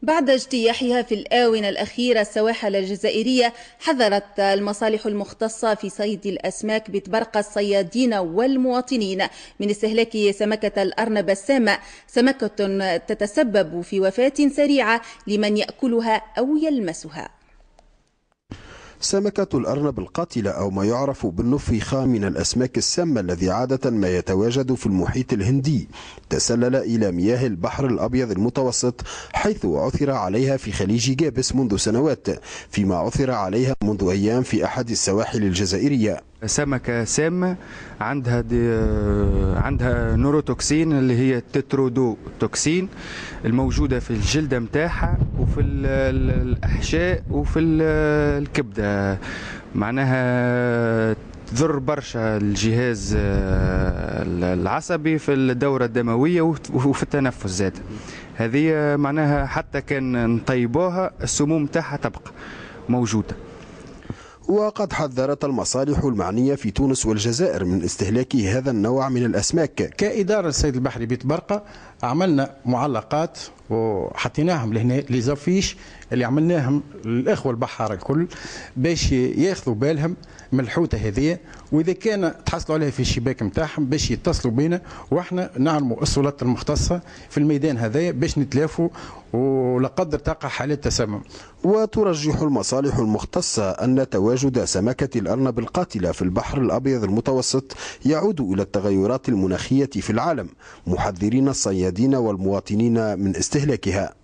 بعد اجتياحها في الآونة الأخيرة السواحل الجزائرية، حذرت المصالح المختصة في صيد الأسماك بتبرقة الصيادين والمواطنين من استهلاك سمكة الأرنب السامة، سمكة تتسبب في وفاة سريعة لمن يأكلها أو يلمسها. سمكة الأرنب القاتلة أو ما يعرف بالنفيخة من الأسماك السامة الذي عادة ما يتواجد في المحيط الهندي، تسلل إلى مياه البحر الأبيض المتوسط، حيث عثر عليها في خليج جابس منذ سنوات، فيما عثر عليها منذ أيام في أحد السواحل الجزائرية. سمكة سامة عندها نوروتوكسين اللي هي التترودوتوكسين الموجودة في الجلدة متاعها وفي الأحشاء وفي الكبدة، معناها تضر برشا الجهاز العصبي في الدورة الدموية وفي التنفس زاد. هذه معناها حتى كان نطيبوها السموم تاعها تبقى موجودة. وقد حذرت المصالح المعنية في تونس والجزائر من استهلاك هذا النوع من الأسماك. كإدارة الصيد البحري بتبرقة عملنا معلقات وحطيناهم لهنا لي زافيش اللي عملناهم للإخوة البحارة الكل باش ياخذوا بالهم من الحوتة هذه، وإذا كان تحصلوا عليها في الشباك نتاعهم باش يتصلوا بينا وإحنا نعلموا السلطات المختصة في الميدان هذايا باش نتلافوا ولا قدر تقع حالات تسمم. وترجح المصالح المختصة أن تواجد سمكة الأرنب القاتلة في البحر الأبيض المتوسط يعود إلى التغيرات المناخية في العالم، محذرين الصيادين والمواطنين من استهلاكها.